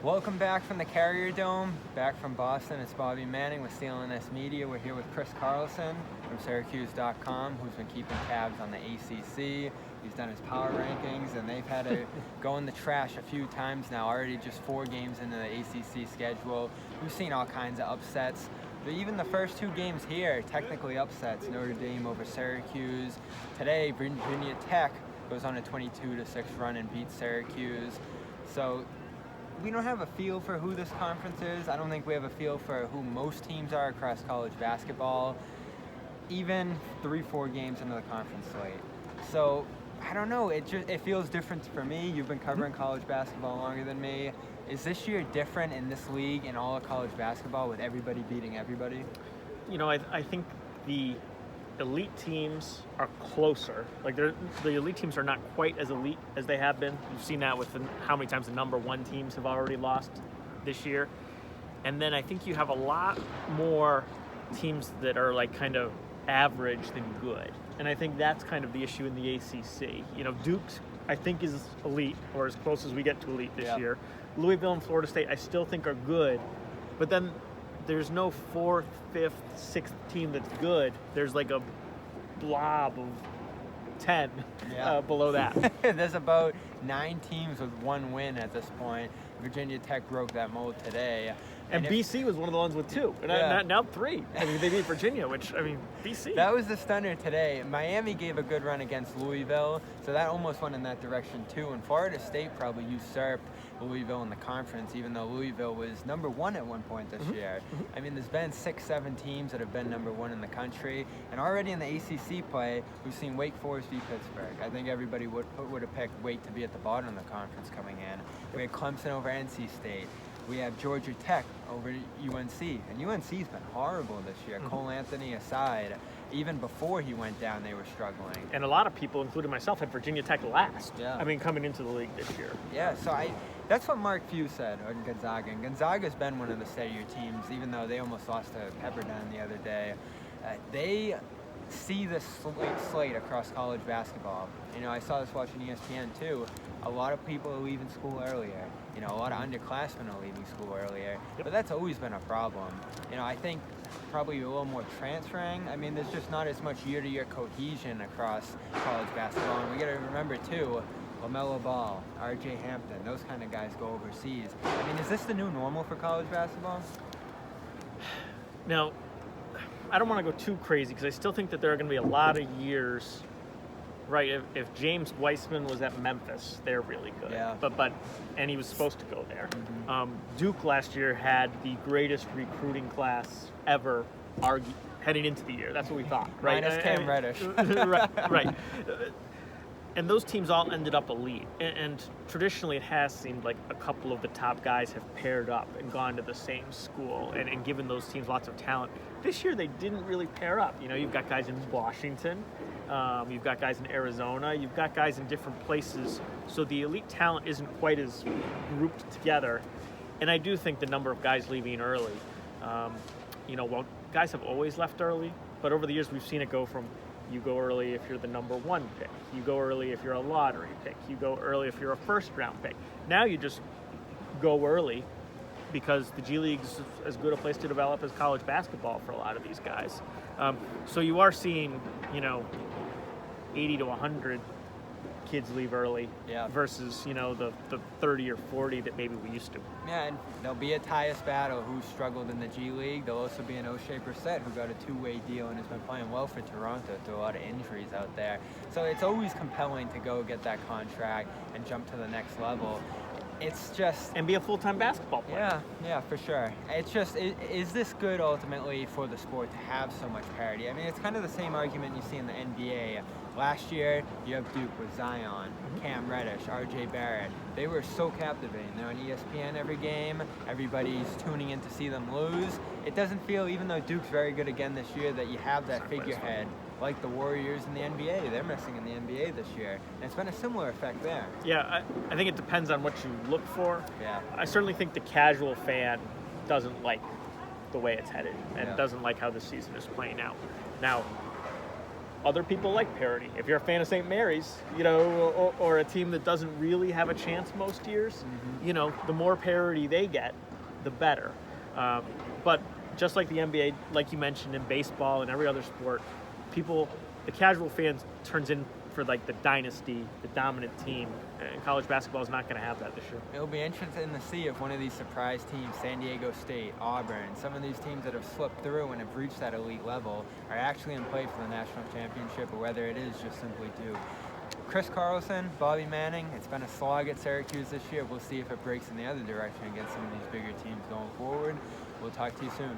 Welcome back from the Carrier Dome, back from Boston. It's Bobby Manning with CLNS Media. We're here with Chris Carlson from Syracuse.com, who's been keeping tabs on the ACC. He's done his power rankings, and they've had to go in the trash a few times now, already just 4 games into the ACC schedule. We've seen all kinds of upsets. But even the first 2 games here, technically upsets. Notre Dame over Syracuse. Today, Virginia Tech goes on a 22-6 run and beats Syracuse. So we don't have a feel for who this conference is. I don't think we have a feel for who most teams are across college basketball, even 3-4 games into the conference slate. So I don't know. It feels different for me. You've been covering college basketball longer than me. Is this year different in this league in all of college basketball with everybody beating everybody? You know, I think the elite teams are closer. Like the elite teams are not quite as elite as they have been. You've seen that with how many times the number 1 teams have already lost this year. And then I think you have a lot more teams that are like kind of average than good. And I think that's kind of the issue in the ACC. You know, Duke, I think, is elite, or as close as we get to elite this year. Louisville and Florida State, I still think are good. But then there's no 4th, 5th, 6th team that's good. There's like a blob of 10 below that. There's about 9 teams with 1 win at this point. Virginia Tech broke that mold today. And BC was one of the ones with 2. And now 3. I mean, they beat Virginia, which, I mean, BC. That was the stunner today. Miami gave a good run against Louisville, so that almost went in that direction too. And Florida State probably usurped Louisville in the conference, even though Louisville was number 1 at one point this year. I mean, there's been 6-7 teams that have been number 1 in the country. And already in the ACC play, we've seen Wake Forest beat Pittsburgh. I think everybody would have picked Wake to be at the bottom of the conference coming in. We had Clemson over NC State. We have Georgia Tech over UNC, and UNC's been horrible this year. Cole Anthony aside, even before he went down, they were struggling. And a lot of people, including myself, had Virginia Tech last. I mean, coming into the league this year. Yeah, so that's what Mark Few said on Gonzaga. And Gonzaga's been one of the steadier teams, even though they almost lost to Pepperdine the other day. They see this slate across college basketball. You know, I saw this watching ESPN too. A lot of people are leaving school earlier. You know, a lot of underclassmen are leaving school earlier. But that's always been a problem. You know, I think probably a little more transferring. I mean, there's just not as much year-to-year cohesion across college basketball. And we got to remember too, LaMelo Ball, R.J. Hampton, those kind of guys go overseas. I mean, is this the new normal for college basketball? Now, I don't want to go too crazy because I still think that there are going to be a lot of years, right? If James Weissman was at Memphis, they're really good. Yeah. And he was supposed to go there. Duke last year had the greatest recruiting class ever heading into the year. That's what we thought, right? Minus Cam Reddish. right. And those teams all ended up elite. And traditionally, it has seemed like a couple of the top guys have paired up and gone to the same school and given those teams lots of talent. This year, they didn't really pair up. You know, you've got guys in Washington. You've got guys in Arizona. You've got guys in different places. So the elite talent isn't quite as grouped together. And I do think the number of guys leaving early, guys have always left early. But over the years, we've seen it go from you go early if you're the number 1 pick. You go early if you're a lottery pick. You go early if you're a first-round pick. Now you just go early because the G League's as good a place to develop as college basketball for a lot of these guys. So you are seeing, 80 to 100 kids leave early versus, the 30 or 40 that maybe we used to. Yeah, and there'll be a Tyus Battle who struggled in the G League. There'll also be an O'Shea Brissett who got a 2-way deal and has been playing well for Toronto through a lot of injuries out there. So it's always compelling to go get that contract and jump to the next level. It's just... And be a full-time basketball player. Yeah, for sure. It's just, is this good ultimately for the sport to have so much parity? I mean, it's kind of the same argument you see in the NBA. Last year, you have Duke with Zion, Cam Reddish, R.J. Barrett. They were so captivating. They're on ESPN every game. Everybody's tuning in to see them lose. It doesn't feel, even though Duke's very good again this year, that you have that figurehead like the Warriors in the NBA. They're missing in the NBA this year. And it's been a similar effect there. Yeah, I think it depends on what you look for. Yeah. I certainly think the casual fan doesn't like the way it's headed and doesn't like how the season is playing out. Now, other people like parity. If you're a fan of St. Mary's, you know, or a team that doesn't really have a chance most years, you know, the more parity they get, the better. But just like the NBA, like you mentioned, in baseball and every other sport, the casual fans turns in for like the dynasty, the dominant team. And college basketball is not going to have that this year. It'll be interesting to see if one of these surprise teams, San Diego State, Auburn, some of these teams that have slipped through and have reached that elite level, are actually in play for the national championship, or whether it is just simply due. Chris Carlson, Bobby Manning, it's been a slog at Syracuse this year. We'll see if it breaks in the other direction against some of these bigger teams going forward. We'll talk to you soon.